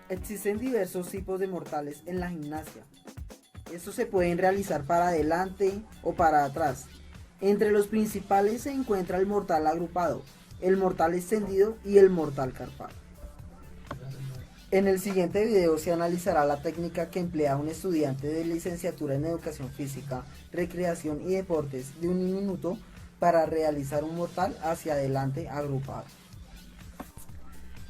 Existen diversos tipos de mortales en la gimnasia. Estos se pueden realizar para adelante o para atrás. Entre los principales se encuentra el mortal agrupado, el mortal extendido y el mortal carpado. En el siguiente video se analizará la técnica que emplea un estudiante de licenciatura en Educación Física, Recreación y Deportes de 1 minuto para realizar un mortal hacia adelante agrupado.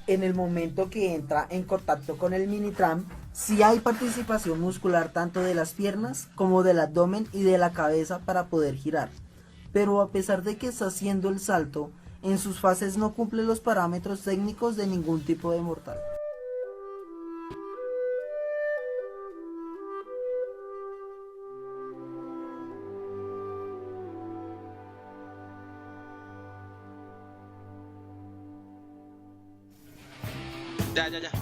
En el momento que entra en contacto con el Minitram, sí hay participación muscular tanto de las piernas como del abdomen y de la cabeza para poder girar, pero a pesar de que está haciendo el salto, en sus fases no cumple los parámetros técnicos de ningún tipo de mortal. Ya.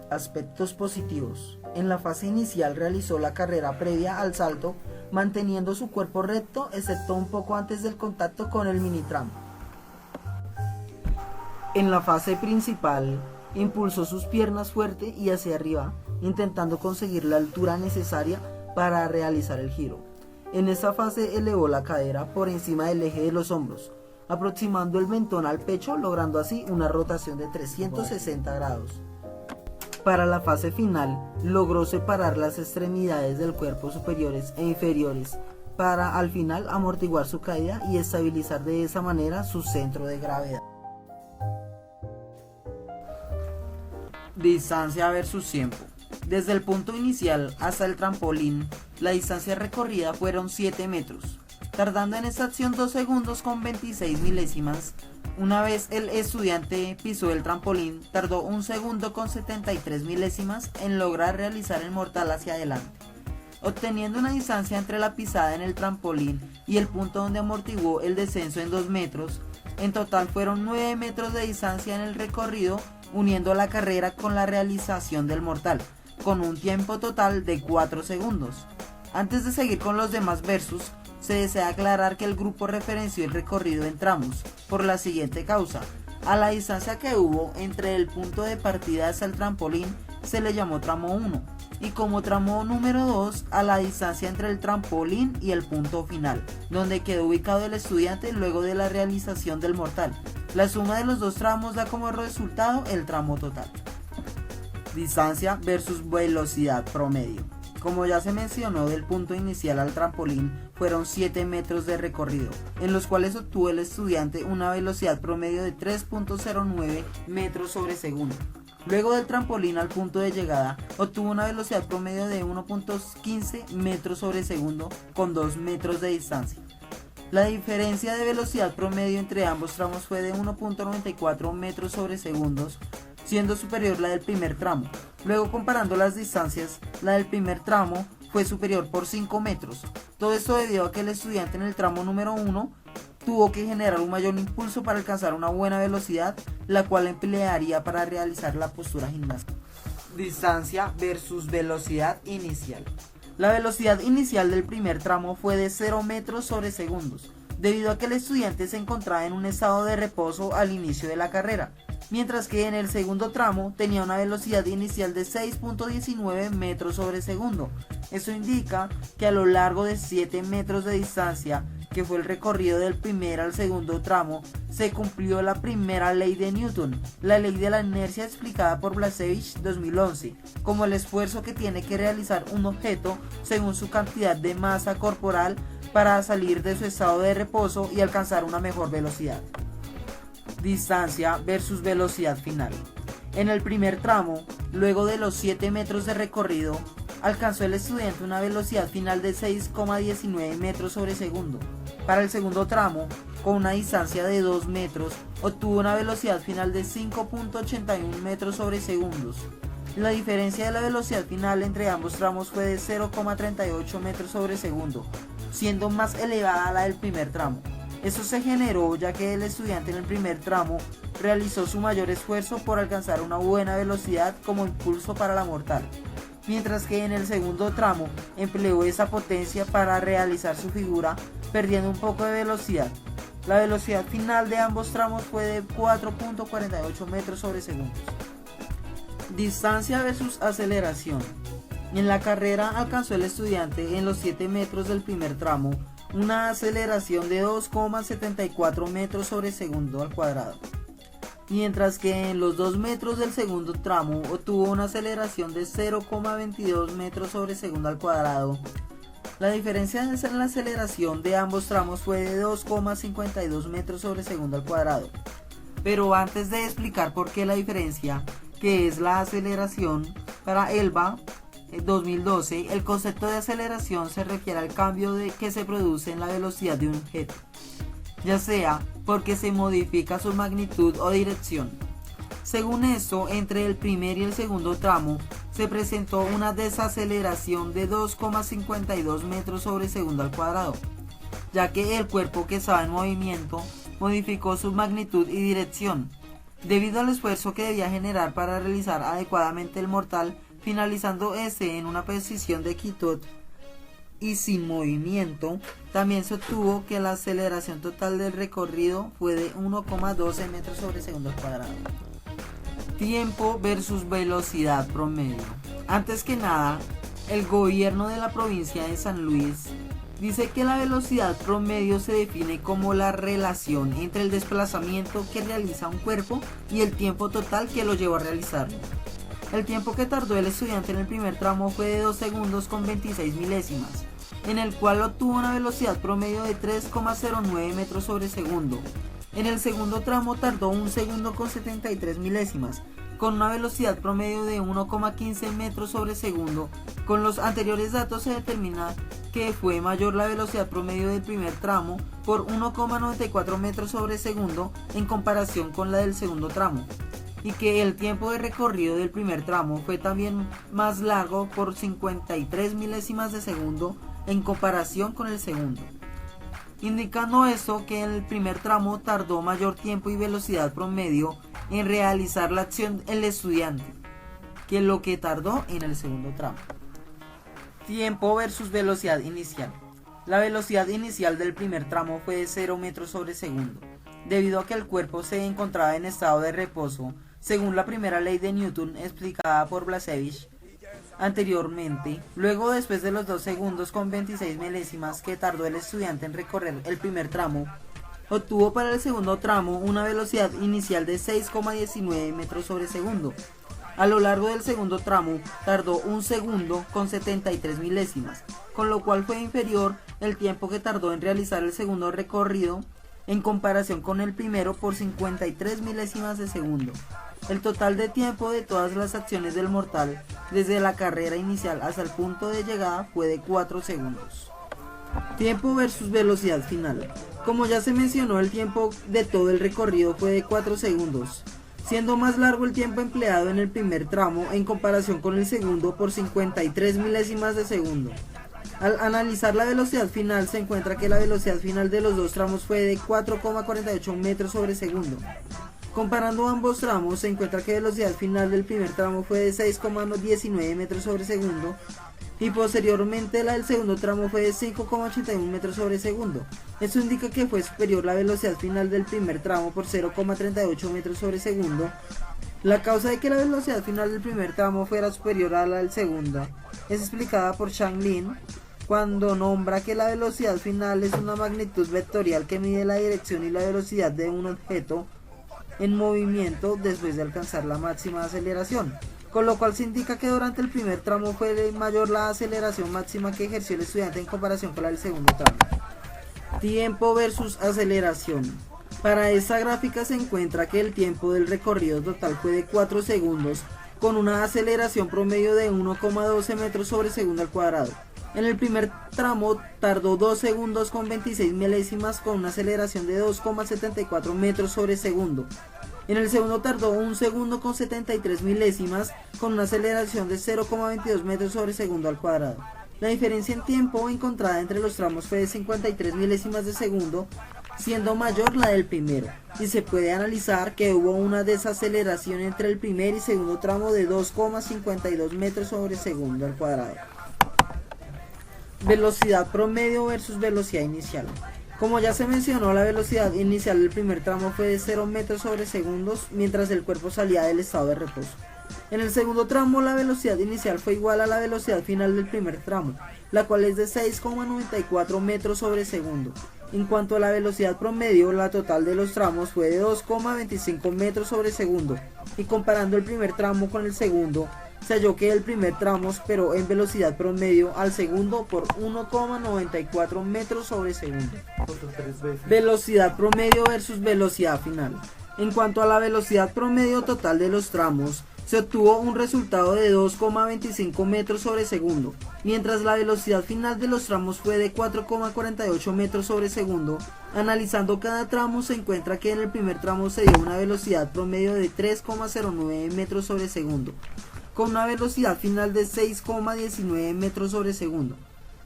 Aspectos positivos. En la fase inicial realizó la carrera previa al salto, manteniendo su cuerpo recto, excepto un poco antes del contacto con el Minitram. En la fase principal, impulsó sus piernas fuerte y hacia arriba, intentando conseguir la altura necesaria para realizar el giro. En esta fase elevó la cadera por encima del eje de los hombros, aproximando el mentón al pecho, logrando así una rotación de 360 grados. Para la fase final, logró separar las extremidades del cuerpo superiores e inferiores, para al final amortiguar su caída y estabilizar de esa manera su centro de gravedad. Distancia versus tiempo. Desde el punto inicial hasta el trampolín, la distancia recorrida fueron 7 metros, tardando en esta acción 2 segundos con 26 milésimas. Una vez el estudiante pisó el trampolín, tardó 1 segundo con 73 milésimas en lograr realizar el mortal hacia adelante, obteniendo una distancia entre la pisada en el trampolín y el punto donde amortiguó el descenso en 2 metros. En total fueron 9 metros de distancia en el recorrido, uniendo la carrera con la realización del mortal, con un tiempo total de 4 segundos. Antes de seguir con los demás versus, se desea aclarar que el grupo referenció el recorrido en tramos, por la siguiente causa. A la distancia que hubo entre el punto de partida hasta el trampolín se le llamó tramo 1, y como tramo número 2 a la distancia entre el trampolín y el punto final, donde quedó ubicado el estudiante luego de la realización del mortal. La suma de los dos tramos da como resultado el tramo total. Distancia versus velocidad promedio. Como ya se mencionó, del punto inicial al trampolín fueron 7 metros de recorrido, en los cuales obtuvo el estudiante una velocidad promedio de 3.09 metros sobre segundo. Luego del trampolín al punto de llegada, obtuvo una velocidad promedio de 1.15 metros sobre segundo con 2 metros de distancia. La diferencia de velocidad promedio entre ambos tramos fue de 1.94 metros sobre segundos, siendo superior la del primer tramo. Luego, comparando las distancias, la del primer tramo fue superior por 5 metros. Todo esto debido a que el estudiante en el tramo número 1 tuvo que generar un mayor impulso para alcanzar una buena velocidad, la cual emplearía para realizar la postura gimnástica. Distancia versus velocidad inicial. La velocidad inicial del primer tramo fue de 0 metros sobre segundos, debido a que el estudiante se encontraba en un estado de reposo al inicio de la carrera, mientras que en el segundo tramo tenía una velocidad inicial de 6.19 metros sobre segundo. Esto indica que a lo largo de 7 metros de distancia, que fue el recorrido del primer al segundo tramo, se cumplió la primera ley de Newton, la ley de la inercia explicada por Blasevich 2011, como el esfuerzo que tiene que realizar un objeto según su cantidad de masa corporal para salir de su estado de reposo y alcanzar una mejor velocidad. Distancia versus velocidad final. En el primer tramo, luego de los 7 metros de recorrido, alcanzó el estudiante una velocidad final de 6,19 metros sobre segundo. Para el segundo tramo, con una distancia de 2 metros, obtuvo una velocidad final de 5.81 metros sobre segundos. La diferencia de la velocidad final entre ambos tramos fue de 0,38 metros sobre segundo, siendo más elevada la del primer tramo. Esto se generó ya que el estudiante en el primer tramo realizó su mayor esfuerzo por alcanzar una buena velocidad como impulso para la mortal, mientras que en el segundo tramo empleó esa potencia para realizar su figura, perdiendo un poco de velocidad. La velocidad final de ambos tramos fue de 4.48 metros sobre segundos. Distancia versus aceleración. En la carrera alcanzó el estudiante en los 7 metros del primer tramo una aceleración de 2,74 metros sobre segundo al cuadrado, mientras que en los 2 metros del segundo tramo obtuvo una aceleración de 0,22 metros sobre segundo al cuadrado. La diferencia en la aceleración de ambos tramos fue de 2,52 metros sobre segundo al cuadrado. Pero antes de explicar por qué la diferencia, que es la aceleración, para Elba 2012, el concepto de aceleración se refiere al cambio que se produce en la velocidad de un objeto, ya sea porque se modifica su magnitud o dirección. Según esto, entre el primer y el segundo tramo se presentó una desaceleración de 2,52 metros sobre segundo al cuadrado, ya que el cuerpo que estaba en movimiento modificó su magnitud y dirección, debido al esfuerzo que debía generar para realizar adecuadamente el mortal, finalizando este en una posición de quietud y sin movimiento. También se obtuvo que la aceleración total del recorrido fue de 1,12 metros sobre segundo al cuadrado. Tiempo versus velocidad promedio. Antes que nada, el gobierno de la provincia de San Luis dice que la velocidad promedio se define como la relación entre el desplazamiento que realiza un cuerpo y el tiempo total que lo llevó a realizarlo. El tiempo que tardó el estudiante en el primer tramo fue de 2 segundos con 26 milésimas, en el cual obtuvo una velocidad promedio de 3,09 metros sobre segundo. En el segundo tramo tardó 1 segundo con 73 milésimas, con una velocidad promedio de 1,15 metros sobre segundo. Con los anteriores datos se determina que fue mayor la velocidad promedio del primer tramo por 1,94 metros sobre segundo en comparación con la del segundo tramo, y que el tiempo de recorrido del primer tramo fue también más largo por 53 milésimas de segundo en comparación con el segundo, indicando esto que en el primer tramo tardó mayor tiempo y velocidad promedio en realizar la acción el estudiante que lo que tardó en el segundo tramo. Tiempo versus velocidad inicial. La velocidad inicial del primer tramo fue de 0 metros sobre segundo, debido a que el cuerpo se encontraba en estado de reposo, según la primera ley de Newton explicada por Blasevich anteriormente. Luego, después de los 2 segundos con 26 milésimas que tardó el estudiante en recorrer el primer tramo, obtuvo para el segundo tramo una velocidad inicial de 6,19 metros sobre segundo. A lo largo del segundo tramo tardó 1 segundo con 73 milésimas, con lo cual fue inferior el tiempo que tardó en realizar el segundo recorrido en comparación con el primero por 53 milésimas de segundo. El total de tiempo de todas las acciones del mortal, desde la carrera inicial hasta el punto de llegada, fue de 4 segundos. Tiempo versus velocidad final. Como ya se mencionó, el tiempo de todo el recorrido fue de 4 segundos. siendo más largo el tiempo empleado en el primer tramo en comparación con el segundo por 53 milésimas de segundo. Al analizar la velocidad final se encuentra que la velocidad final de los dos tramos fue de 4,48 metros sobre segundo. Comparando ambos tramos se encuentra que la velocidad final del primer tramo fue de 6,19 metros sobre segundo y posteriormente la del segundo tramo fue de 5,81 metros sobre segundo. Esto indica que fue superior la velocidad final del primer tramo por 0,38 metros sobre segundo. La causa de que la velocidad final del primer tramo fuera superior a la del segundo es explicada por Chang Lin cuando nombra que la velocidad final es una magnitud vectorial que mide la dirección y la velocidad de un objeto en movimiento después de alcanzar la máxima aceleración, con lo cual se indica que durante el primer tramo fue mayor la aceleración máxima que ejerció el estudiante en comparación con la del segundo tramo. Tiempo versus aceleración. Para esta gráfica se encuentra que el tiempo del recorrido total fue de 4 segundos, con una aceleración promedio de 1,12 metros sobre segundo al cuadrado. En el primer tramo tardó 2 segundos con 26 milésimas con una aceleración de 2,74 metros sobre segundo. En el segundo tardó 1 segundo con 73 milésimas con una aceleración de 0,22 metros sobre segundo al cuadrado. La diferencia en tiempo encontrada entre los tramos fue de 53 milésimas de segundo, siendo mayor la del primero, y se puede analizar que hubo una desaceleración entre el primer y segundo tramo de 2,52 metros sobre segundo al cuadrado. Velocidad promedio versus velocidad inicial. Como ya se mencionó, la velocidad inicial del primer tramo fue de 0 metros sobre segundos mientras el cuerpo salía del estado de reposo. En el segundo tramo la velocidad inicial fue igual a la velocidad final del primer tramo, la cual es de 6,94 metros sobre segundo. En cuanto a la velocidad promedio, la total de los tramos fue de 2,25 metros sobre segundo, y comparando el primer tramo con el segundo, se halló que el primer tramo superó en velocidad promedio al segundo por 1,94 metros sobre segundo. Velocidad promedio versus velocidad final. En cuanto a la velocidad promedio total de los tramos, se obtuvo un resultado de 2,25 metros sobre segundo, mientras la velocidad final de los tramos fue de 4,48 metros sobre segundo. Analizando cada tramo se encuentra que en el primer tramo se dio una velocidad promedio de 3,09 metros sobre segundo, con una velocidad final de 6,19 metros sobre segundo,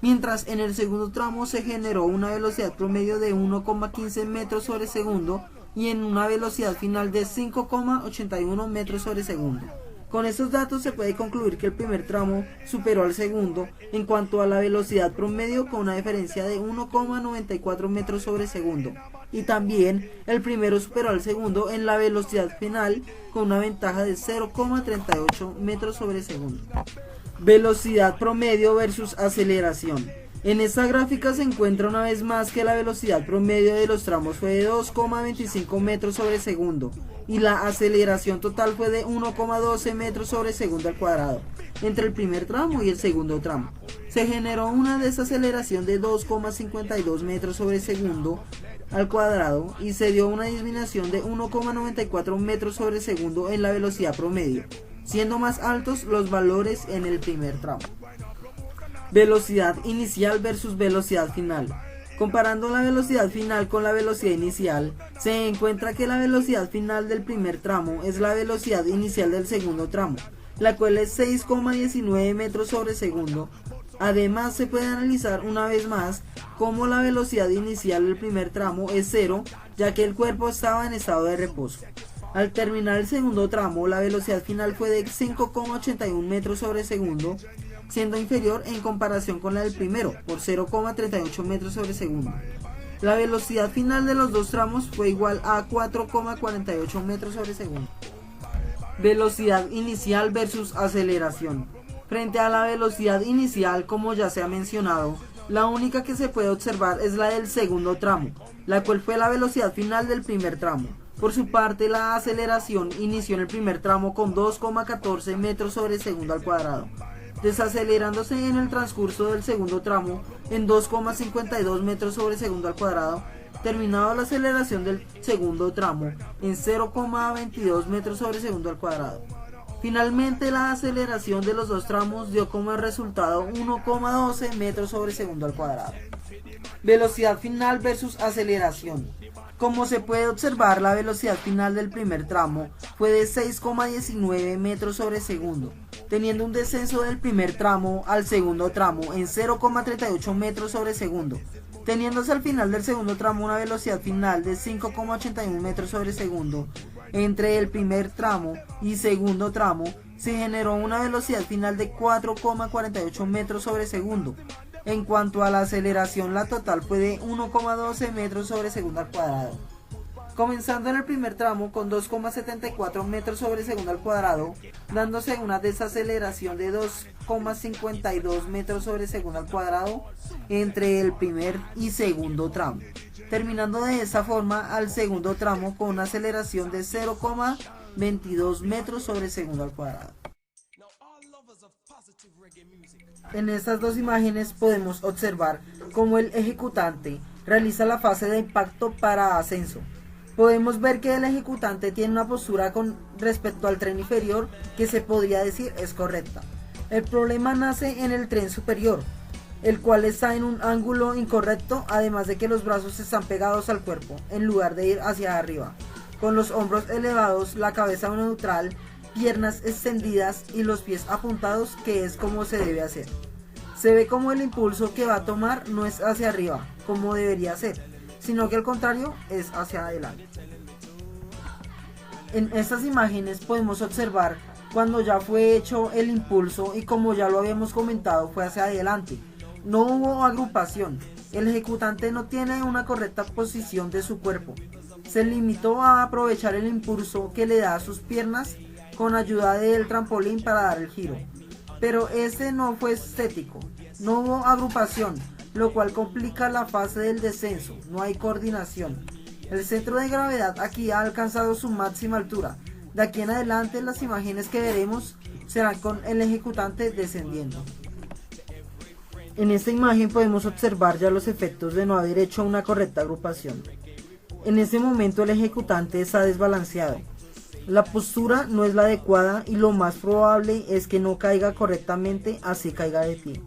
mientras en el segundo tramo se generó una velocidad promedio de 1,15 metros sobre segundo y en una velocidad final de 5,81 metros sobre segundo. Con estos datos se puede concluir que el primer tramo superó al segundo en cuanto a la velocidad promedio con una diferencia de 1,94 metros sobre segundo, y también el primero superó al segundo en la velocidad final con una ventaja de 0,38 metros sobre segundo. Velocidad promedio versus aceleración. En esta gráfica se encuentra una vez más que la velocidad promedio de los tramos fue de 2,25 metros sobre segundo y la aceleración total fue de 1,12 metros sobre segundo al cuadrado entre el primer tramo y el segundo tramo. Se generó una desaceleración de 2,52 metros sobre segundo al cuadrado y se dio una disminución de 1,94 metros sobre segundo en la velocidad promedio, siendo más altos los valores en el primer tramo. Velocidad inicial versus velocidad final. Comparando la velocidad final con la velocidad inicial, se encuentra que la velocidad final del primer tramo es la velocidad inicial del segundo tramo, la cual es 6,19 metros sobre segundo. Además, se puede analizar una vez más cómo la velocidad inicial del primer tramo es 0, ya que el cuerpo estaba en estado de reposo. Al terminar el segundo tramo, la velocidad final fue de 5,81 metros sobre segundo, siendo inferior en comparación con la del primero, por 0,38 metros sobre segundo. La velocidad final de los dos tramos fue igual a 4,48 metros sobre segundo. Velocidad inicial versus aceleración. Frente a la velocidad inicial, como ya se ha mencionado, la única que se puede observar es la del segundo tramo, la cual fue la velocidad final del primer tramo. Por su parte, la aceleración inició en el primer tramo con 2,14 metros sobre segundo al cuadrado, desacelerándose en el transcurso del segundo tramo en 2,52 metros sobre segundo al cuadrado, terminado la aceleración del segundo tramo en 0,22 metros sobre segundo al cuadrado. Finalmente, la aceleración de los dos tramos dio como resultado 1,12 metros sobre segundo al cuadrado. Velocidad final versus aceleración. Como se puede observar, la velocidad final del primer tramo fue de 6,19 metros sobre segundo, teniendo un descenso del primer tramo al segundo tramo en 0,38 metros sobre segundo, teniéndose al final del segundo tramo una velocidad final de 5,81 metros sobre segundo. Entre el primer tramo y segundo tramo se generó una velocidad final de 4,48 metros sobre segundo. En cuanto a la aceleración, la total fue de 1,12 metros sobre segundo al cuadrado. Comenzando en el primer tramo con 2,74 metros sobre segundo al cuadrado, dándose una desaceleración de 2,52 metros sobre segundo al cuadrado entre el primer y segundo tramo, terminando de esa forma al segundo tramo con una aceleración de 0,22 metros sobre segundo al cuadrado. En estas dos imágenes podemos observar cómo el ejecutante realiza la fase de impacto para ascenso. Podemos ver que el ejecutante tiene una postura con respecto al tren inferior que se podría decir es correcta. El problema nace en el tren superior, el cual está en un ángulo incorrecto, además de que los brazos están pegados al cuerpo en lugar de ir hacia arriba, con los hombros elevados, la cabeza neutral, piernas extendidas y los pies apuntados, que es como se debe hacer. Se ve como el impulso que va a tomar no es hacia arriba, como debería ser, sino que al contrario es hacia adelante. En estas imágenes podemos observar cuando ya fue hecho el impulso y, como ya lo habíamos comentado, fue hacia adelante. No hubo agrupación, el ejecutante no tiene una correcta posición de su cuerpo. Se limitó a aprovechar el impulso que le da a sus piernas con ayuda del trampolín para dar el giro. Pero este no fue estético, no hubo agrupación, lo cual complica la fase del descenso, no hay coordinación. El centro de gravedad aquí ha alcanzado su máxima altura. De aquí en adelante las imágenes que veremos serán con el ejecutante descendiendo. En esta imagen podemos observar ya los efectos de no haber hecho una correcta agrupación. En este momento el ejecutante está desbalanceado. La postura no es la adecuada y lo más probable es que no caiga correctamente, así caiga de pie.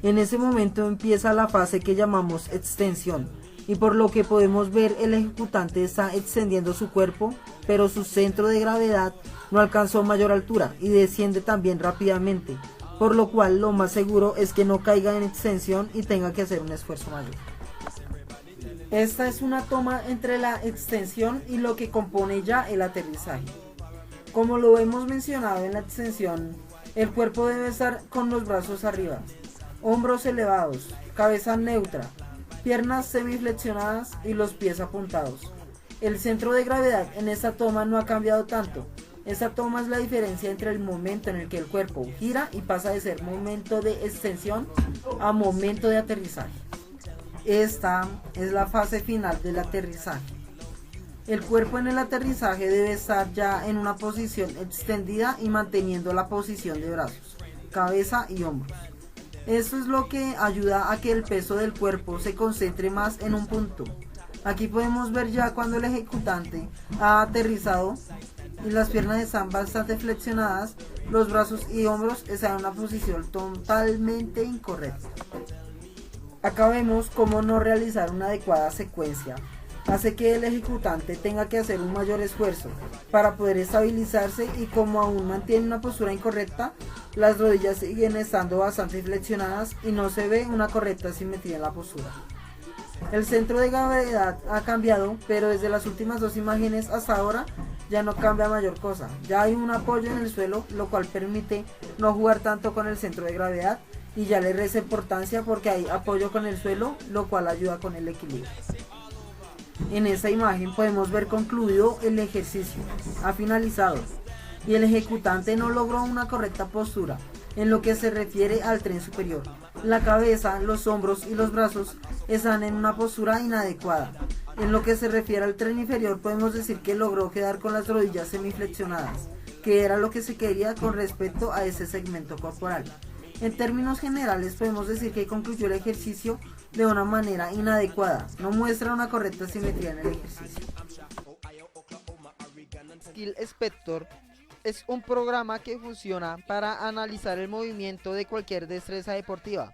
En ese momento empieza la fase que llamamos extensión, y por lo que podemos ver el ejecutante está extendiendo su cuerpo, pero su centro de gravedad no alcanzó mayor altura y desciende también rápidamente, por lo cual lo más seguro es que no caiga en extensión y tenga que hacer un esfuerzo mayor. Esta es una toma entre la extensión y lo que compone ya el aterrizaje. Como lo hemos mencionado en la extensión, el cuerpo debe estar con los brazos arriba, hombros elevados, cabeza neutra, piernas semiflexionadas y los pies apuntados. El centro de gravedad en esta toma no ha cambiado tanto. Esta toma es la diferencia entre el momento en el que el cuerpo gira y pasa de ser momento de extensión a momento de aterrizaje. Esta es la fase final del aterrizaje. El cuerpo en el aterrizaje debe estar ya en una posición extendida y manteniendo la posición de brazos, cabeza y hombros. Esto es lo que ayuda a que el peso del cuerpo se concentre más en un punto. Aquí podemos ver ya cuando el ejecutante ha aterrizado y las piernas están bastante flexionadas, los brazos y hombros están en una posición totalmente incorrecta. Acá vemos cómo no realizar una adecuada secuencia hace que el ejecutante tenga que hacer un mayor esfuerzo para poder estabilizarse, y como aún mantiene una postura incorrecta, las rodillas siguen estando bastante flexionadas y no se ve una correcta simetría en la postura. El centro de gravedad ha cambiado, pero desde las últimas dos imágenes hasta ahora ya no cambia mayor cosa. Ya hay un apoyo en el suelo, lo cual permite no jugar tanto con el centro de gravedad, y ya le resta importancia porque hay apoyo con el suelo, lo cual ayuda con el equilibrio. En esta imagen podemos ver concluido el ejercicio, ha finalizado, y el ejecutante no logró una correcta postura en lo que se refiere al tren superior. La cabeza, los hombros y los brazos están en una postura inadecuada. En lo que se refiere al tren inferior, podemos decir que logró quedar con las rodillas semiflexionadas, que era lo que se quería con respecto a ese segmento corporal. En términos generales podemos decir que concluyó el ejercicio de una manera inadecuada, no muestra una correcta simetría en el ejercicio. Skill Spector es un programa que funciona para analizar el movimiento de cualquier destreza deportiva.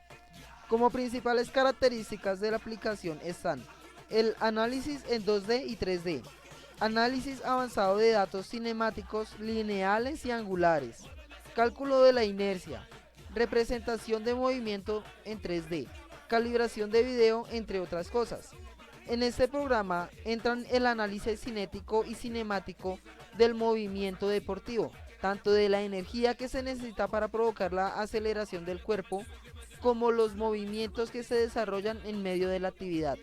Como principales características de la aplicación están el análisis en 2D y 3D, análisis avanzado de datos cinemáticos lineales y angulares, cálculo de la inercia, representación de movimiento en 3D, calibración de video, entre otras cosas. En este programa entran el análisis cinético y cinemático del movimiento deportivo, tanto de la energía que se necesita para provocar la aceleración del cuerpo, como los movimientos que se desarrollan en medio de la actividad.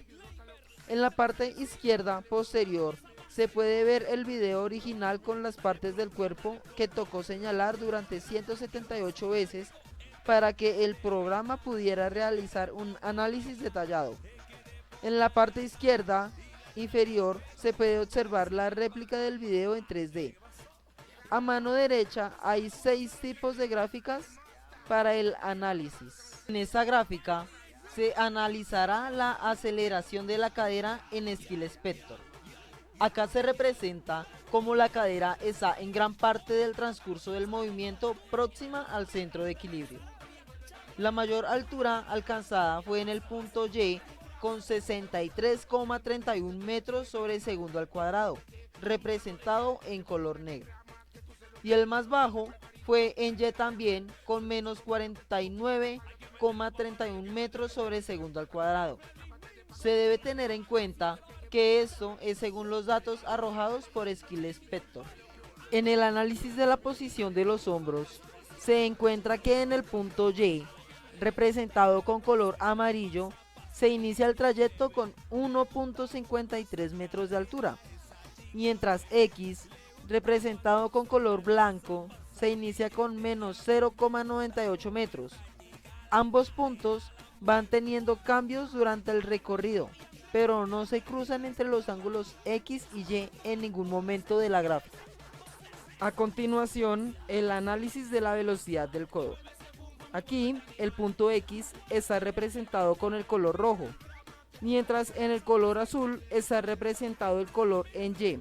En la parte izquierda posterior se puede ver el video original con las partes del cuerpo que tocó señalar durante 178 veces para que el programa pudiera realizar un análisis detallado. En la parte izquierda inferior se puede observar la réplica del video en 3D. A mano derecha hay 6 tipos de gráficas para el análisis. En esta gráfica se analizará la aceleración de la cadera en Skill Spector. Acá se representa cómo la cadera está en gran parte del transcurso del movimiento próxima al centro de equilibrio. La mayor altura alcanzada fue en el punto Y con 63,31 metros sobre segundo al cuadrado, representado en color negro. Y el más bajo fue en Y también con menos 49,31 metros sobre segundo al cuadrado. Se debe tener en cuenta que esto es según los datos arrojados por Skill Spector. En el análisis de la posición de los hombros, se encuentra que en el punto Y, representado con color amarillo, se inicia el trayecto con 1,53 metros de altura, mientras X, representado con color blanco, se inicia con menos 0,98 metros. Ambos puntos van teniendo cambios durante el recorrido, pero no se cruzan entre los ángulos X y Y en ningún momento de la gráfica. A continuación, el análisis de la velocidad del codo. Aquí, el punto X está representado con el color rojo, mientras en el color azul está representado el color en Y.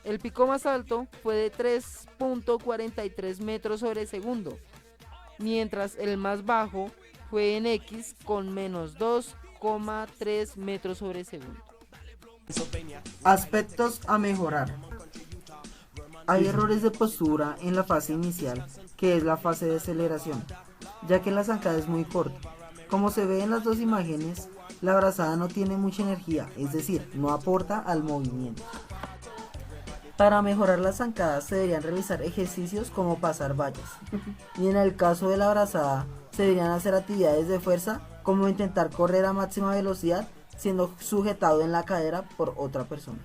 El pico más alto fue de 3,43 metros sobre segundo, mientras el más bajo fue en X con menos 2,3 metros sobre segundo. Aspectos a mejorar. Hay errores de postura en la fase inicial, que es la fase de aceleración, ya que la zancada es muy corta. Como se ve en las dos imágenes, la brazada no tiene mucha energía, es decir, no aporta al movimiento. Para mejorar las zancadas se deberían realizar ejercicios como pasar vallas, y en el caso de la brazada se deberían hacer actividades de fuerza como intentar correr a máxima velocidad siendo sujetado en la cadera por otra persona.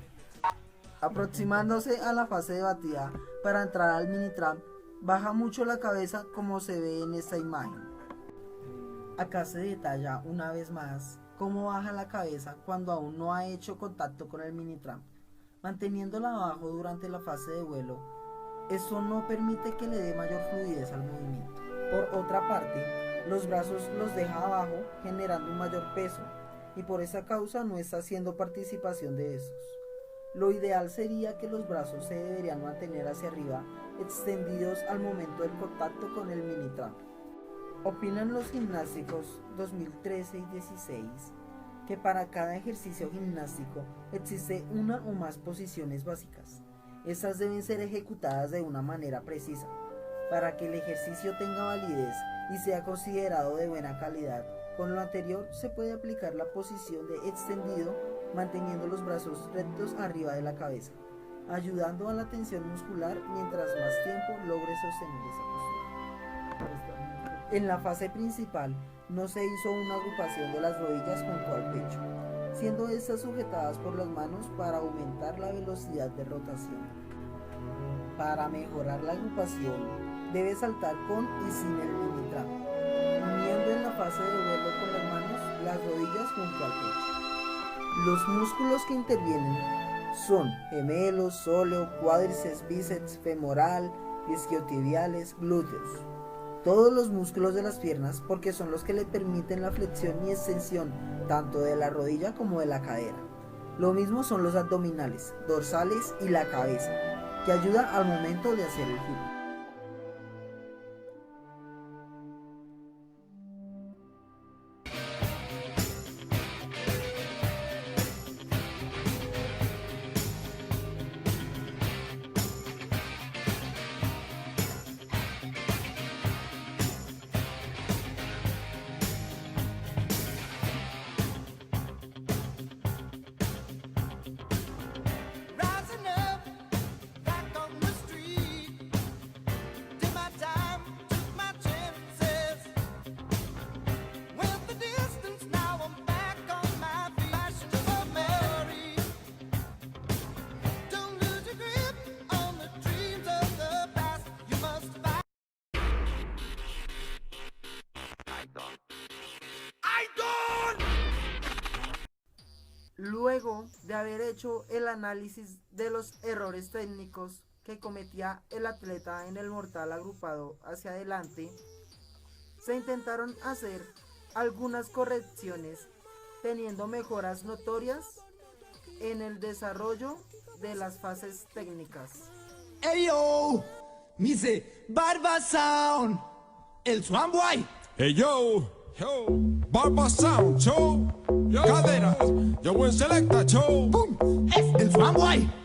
Aproximándose a la fase de batida para entrar al mini tramp, baja mucho la cabeza como se ve en esta imagen. Acá se detalla una vez más cómo baja la cabeza cuando aún no ha hecho contacto con el mini tramp, manteniéndola abajo durante la fase de vuelo. Eso no permite que le dé mayor fluidez al movimiento. Por otra parte, los brazos los deja abajo generando un mayor peso y por esa causa no está haciendo participación de esos. Lo ideal sería que los brazos se deberían mantener hacia arriba, extendidos al momento del contacto con el mini tramp. Opinan los gimnásticos 2013 y 16 que para cada ejercicio gimnástico existe una o más posiciones básicas. Estas deben ser ejecutadas de una manera precisa. Para que el ejercicio tenga validez y sea considerado de buena calidad, con lo anterior se puede aplicar la posición de extendido manteniendo los brazos rectos arriba de la cabeza, ayudando a la tensión muscular mientras más tiempo logre sostener esa postura. En la fase principal no se hizo una agrupación de las rodillas junto al pecho, siendo estas sujetadas por las manos para aumentar la velocidad de rotación. Para mejorar la agrupación, debe saltar con y sin el mini tramp, uniendo en la fase de vuelo con las manos las rodillas junto al pecho. Los músculos que intervienen son gemelos, sóleo, cuádriceps, bíceps, femoral, isquiotibiales, glúteos. Todos los músculos de las piernas porque son los que le permiten la flexión y extensión tanto de la rodilla como de la cadera. Lo mismo son los abdominales, dorsales y la cabeza, que ayuda al momento de hacer el giro. Luego de haber hecho el análisis de los errores técnicos que cometía el atleta en el mortal agrupado hacia adelante, se intentaron hacer algunas correcciones, teniendo mejoras notorias en el desarrollo de las fases técnicas. ¡Ey yo! Mise Barba Sound, el Swan Boy. Hey yo, Barba Sound, show, caderas, yo buen selecta, show. ¡Pum! Es el Swan Boy.